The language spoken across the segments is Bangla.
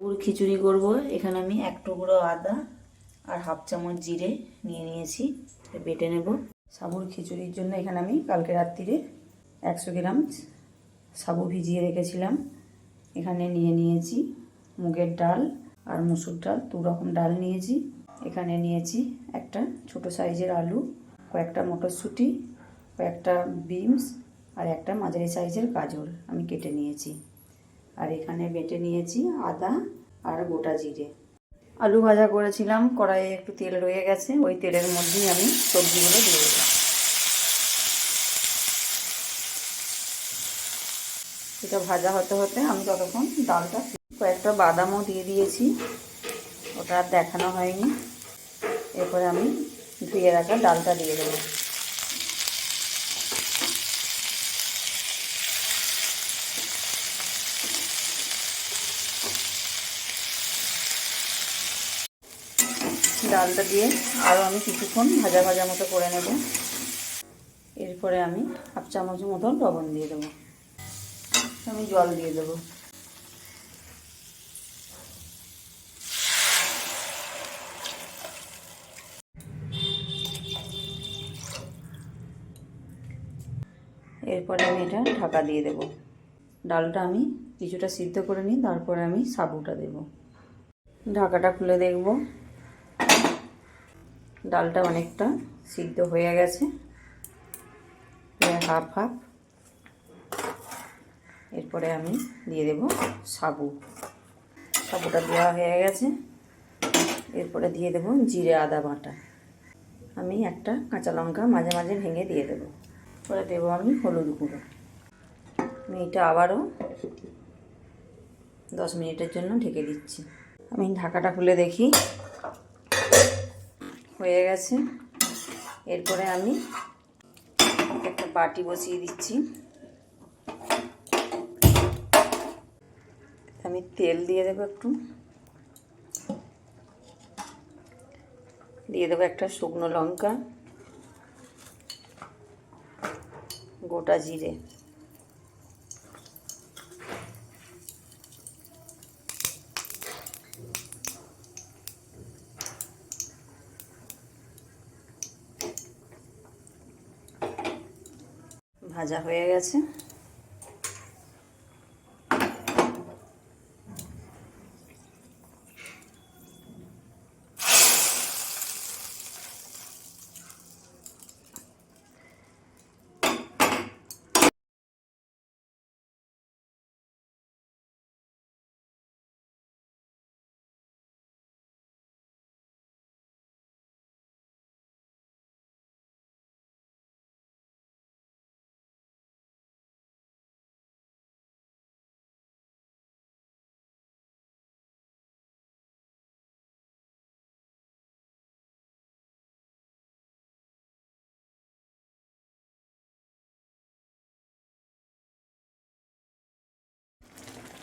গুড় খিচুড়ি করব। এখানে আমি 1 টুকরো আদা আর হাফ চামচ জিরে নিয়ে নিয়েছি, বেটে নেব। সাবুর খিচুড়ির জন্য এখানে আমি কালকে রাত্রিরে 100 গ্রাম সাবু ভিজিয়ে রেখেছিলাম। এখানে নিয়ে নিয়েছি মুগের ডাল আর মসুর ডাল, 2 রকম ডাল নিয়েছি। এখানে নিয়েছি একটা ছোট সাইজের আলু, কয়েকটা মটরশুঁটি, কয়েকটা বিনস আর একটা মাঝারি সাইজের গাজর আমি কেটে নিয়েছি। আর এখানে বেটে নিয়েছি আদা আর গোটা জিরে। আলু ভাজা করেছিলাম, কড়াইয়ে একটু তেল রয়ে গেছে, ওই তেলের মধ্যেই আমি সবজিগুলো দিয়ে দেব। এটা ভাজা হতে হতে আমি ততক্ষণ ডালটা, কয়েকটা বাদামও দিয়ে দিয়েছি, ওটা আর দেখানো হয়নি। এরপরে আমি ধুয়ে রাখা ডালটা দিয়ে দেবো। ডালটা দিয়ে আরও আমি কিছুক্ষণ ভাজা ভাজা মতো করে নেব। এরপরে আমি হাফ চামচ মতন লবণ দিয়ে দেবো। আমি জল দিয়ে দেবো। এরপরে আমি এটা ঢাকা দিয়ে দেব। ডালটা আমি কিছুটা সিদ্ধ করে নিই, তারপরে আমি সাবুটা দেব। ঢাকাটা খুলে দেখব, ডালটা অনেকটা সিদ্ধ হয়ে গেছে, হাফ হাফ। এরপরে আমি দিয়ে দেব সাবুটা দেওয়া হয়ে গেছে। এরপরে দিয়ে দেব জিরে আদা বাটা। আমি একটা কাঁচা লঙ্কা মাঝে মাঝে ভেঙে দিয়ে দেবো। পরে দেবো আমি হলুদ গুঁড়ো। আমি এটা আবারও 10 মিনিটের জন্য ঢেকে দিচ্ছি। আমি ঢাকাটা খুলে দেখি, হয়ে গেছে। এরপরে আমি একটা বাটি বসিয়ে দিচ্ছি। আমি তেল দিয়ে দেবো একটু, দিয়ে দেবো একটা শুকনো লঙ্কা, গোটা জিরে, ভাজা হয়ে গেছে।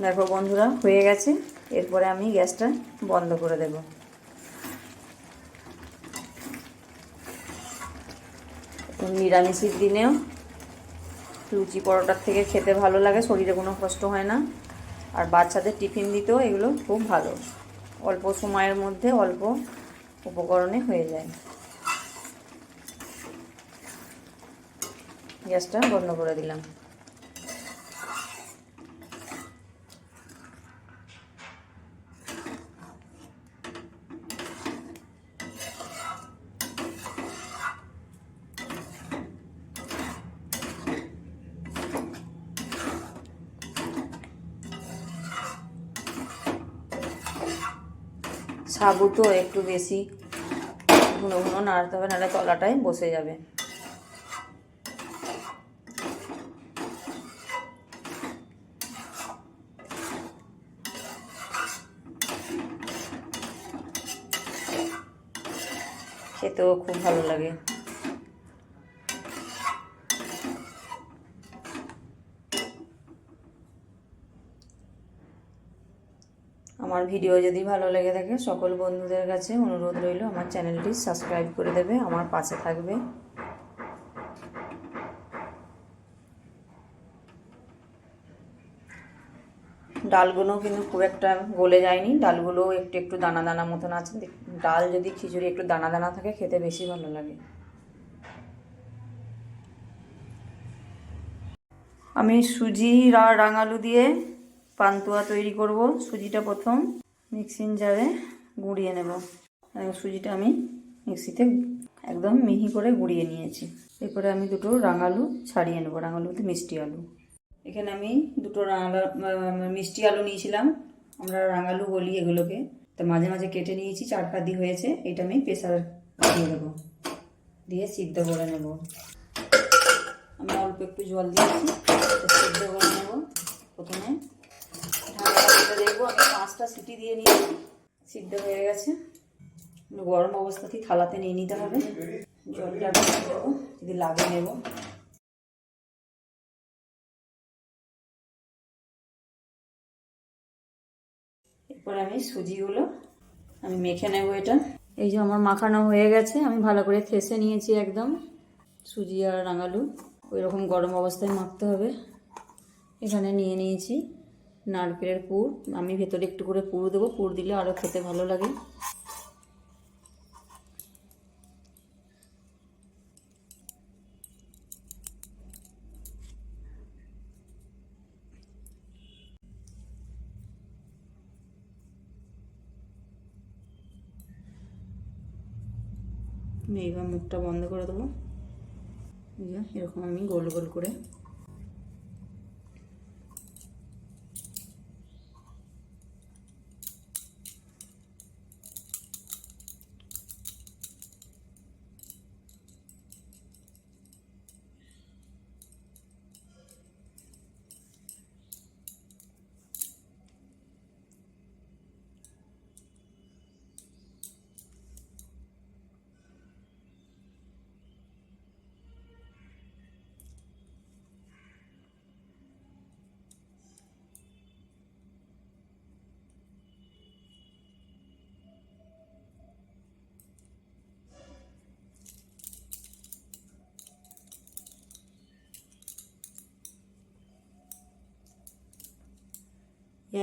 দেখো বন্ধুরা, হয়ে গেছে। এরপরে আমি গ্যাসটা বন্ধ করে দেব। নিরামিষের দিনেও লুচি পরোটার থেকে খেতে ভালো লাগে, শরীরে কোনো কষ্ট হয় না। আর বাচ্চাদের টিফিন দিতেও এগুলো খুব ভালো, অল্প সময়ের মধ্যে অল্প উপকরণে হয়ে যায়। গ্যাসটা বন্ধ করে দিলাম। সাবু তো একটু বেশি ঘন ঘন নাড়তে হবে, নাহলে তলাটায় বসে যাবে। খেতেও খুব ভালো লাগে। আমার ভিডিও যদি ভালো লেগে থাকে, সকল বন্ধুদের কাছে অনুরোধ রইল আমার চ্যানেলটি সাবস্ক্রাইব করে দেবে, আমার পাশে থাকবে। ডালগুলো কিন্তু খুব একটা গলে যায়নি, ডালগুলো একটু একটু দানা দানা মতন আছে। ডাল যদি খিচুড়ি একটু দানা দানা থাকে খেতে বেশি ভালো লাগে। আমি সুজি আর রাঙালু দিয়ে পান্তুয়া তৈরি করব। সুজিটা প্রথম মিক্সিং জারে গুঁড়িয়ে নেব। সুজিটা আমি মিক্সিতে একদম মিহি করে গুঁড়িয়ে নিয়েছি। এরপরে আমি দুটো রাঙালু ছাড়িয়ে নেব, রাঙালুতে মিষ্টি আলু। এখানে আমি দুটো মিষ্টি আলু নিয়েছিলাম, আমরা রাঙালু বলি এগুলোকে। তো মাঝে মাঝে কেটে নিয়েছি, 4 ফাদি হয়েছে। এটা আমি প্রেসার দিয়ে দেবো, দিয়ে সিদ্ধ করে নেব। আমি অল্প একটু জল দিয়েছি, সিদ্ধ করে নেব। প্রথমে ঢাকা দেখবো, আমি 5টা সিটি দিয়ে নিয়েছি, সিদ্ধ হয়ে গেছে। গরম অবস্থাতেই থালাতে নিয়ে নিতে হবে। জলটা দেবো, যদি লাগে নেব। এরপরে আমি সুজিগুলো আমি মেখে নেব। এটা এই যে আমার মাখানো হয়ে গেছে, আমি ভালো করে থেসে নিয়েছি একদম। সুজি আর রাঙালু ওই রকম গরম অবস্থায় মাখতে হবে। এখানে নিয়ে নিয়েছি নারকেলের পুর, আমি ভেতরে একটু করে পুর দেবো, পুর দিলে আরও খেতে ভালো লাগে। আমি এইবার মুখটা বন্ধ করে দেবো। এরকম আমি গোল গোল করে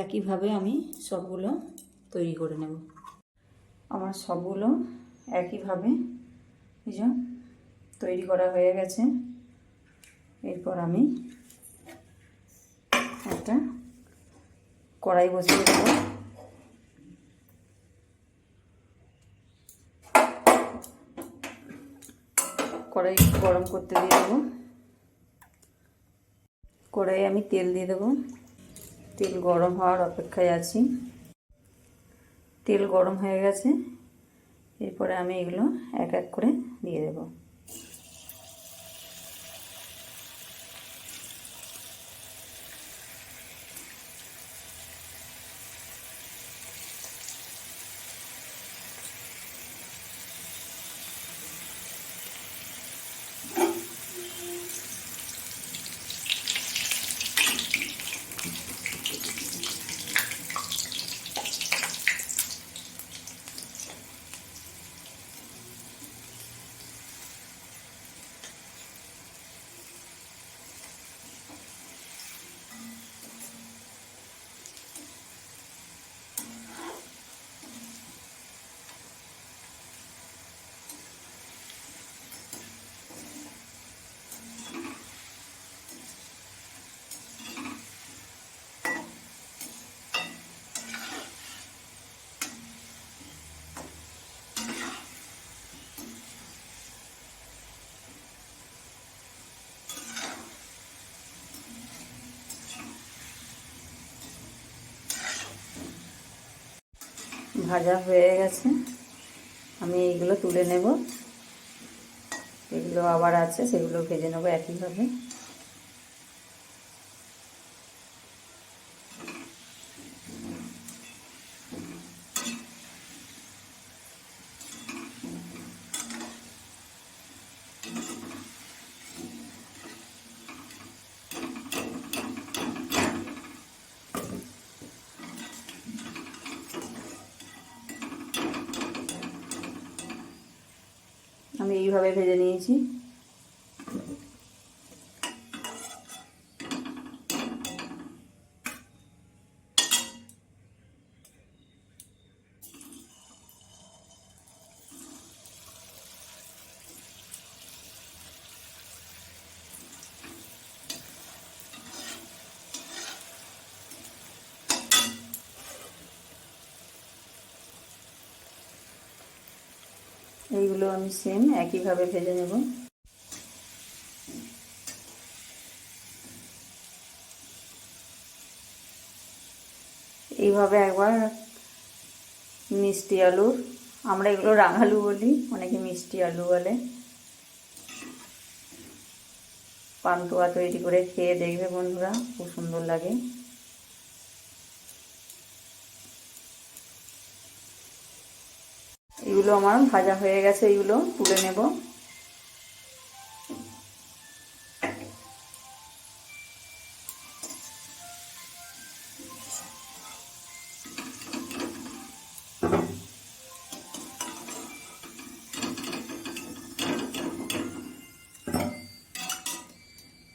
একইভাবে আমি সবগুলো তৈরি করে নেব। আমার সবগুলো একইভাবে তৈরি করা হয়ে গেছে। এরপর আমি একটা কড়াই বসিয়ে দেবো। কড়াই গরম করতে দিয়ে দেবো। কড়াইয়ে আমি তেল দিয়ে দেবো। তেল গরম হওয়ার অপেক্ষায় আছি। তেল গরম হয়ে গেছে। এরপরে আমি এগুলো এক এক করে দিয়ে দেবো। ভাজা হয়ে গেছে, আমি এইগুলো তুলে নেব। এগুলো আবার আছে, সেগুলো ভেজে নেবো একইভাবে। আমি এইভাবে ভেজে নিয়েছি। এইগুলো আমি সেম একইভাবে ভেজে নেব। এইভাবে একবার মিষ্টি আলু, আমরা এগুলো রাঙালু বলি, অনেকে মিষ্টি আলু বলে, পান্তুয়া তৈরি করে খেয়ে দেখবে বন্ধুরা, খুব সুন্দর লাগে। এগুলো আমার ভাজা হয়ে গেছে, এগুলো তুলে নেব।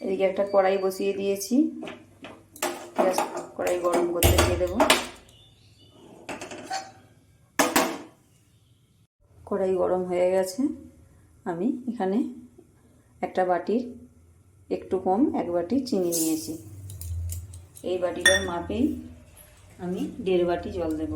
এদিকে একটা কড়াই বসিয়ে দিয়েছি, কড়াই গরম করতে দিয়ে দেবো। কড়াই গরম হয়ে গেছে, আমি এখানে একটা বাটির একটু কম 1 বাটি চিনি নিয়েছি। এই বাটিটার মাপেই আমি 1.5 বাটি জল দেব।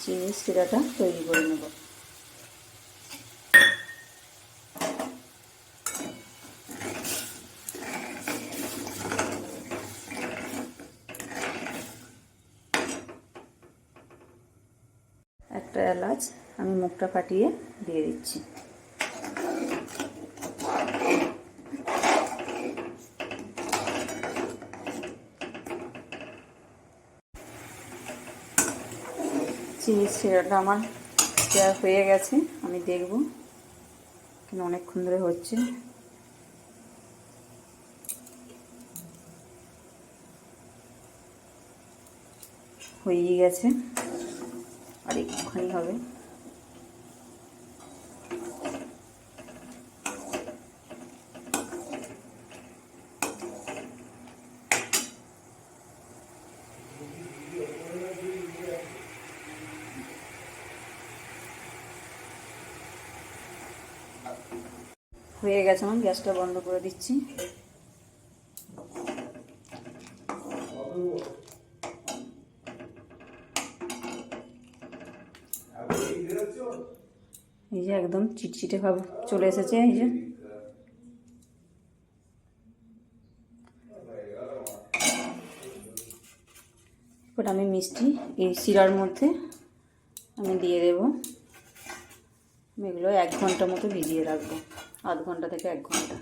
চিনির শিরাটা তৈরি করে নেব। একটা এলাচ আমি মুখটা ফাটিয়ে দিয়ে দিচ্ছি। চিনির শিরাটা আমার দেওয়া হয়ে গেছে, আমি দেখব, কেন অনেকক্ষণ ধরে হচ্ছে। হয়েই গেছে, আর একটুখানি হবে। হয়ে গেছে, আমি গ্যাসটা বন্ধ করে দিচ্ছি। এই যে একদম চিটচিটে ভাব চলে এসেছে। এই যে এবার আমি মিষ্টি এই শিরার মধ্যে আমি দিয়ে দেব। আমি এগুলো 1 ঘন্টা মতো ভিজিয়ে রাখবো, আধ ঘন্টা থেকে 1 ঘন্টা।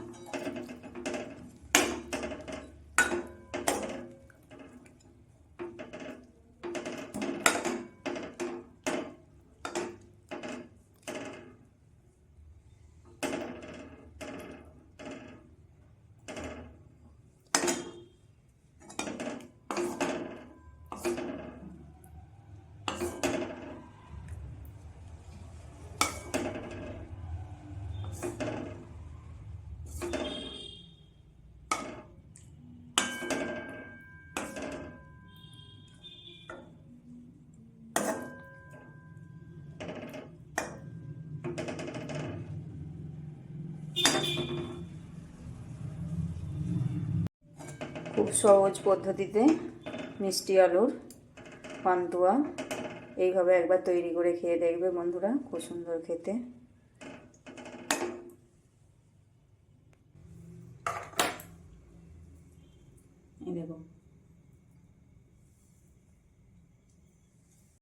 খুব সহজ পদ্ধতিতে মিষ্টি আলুর পান্তুয়া এইভাবে একবার তৈরি করে খেয়ে দেখবে বন্ধুরা, খুব সুন্দর খেতে। এই দেখো।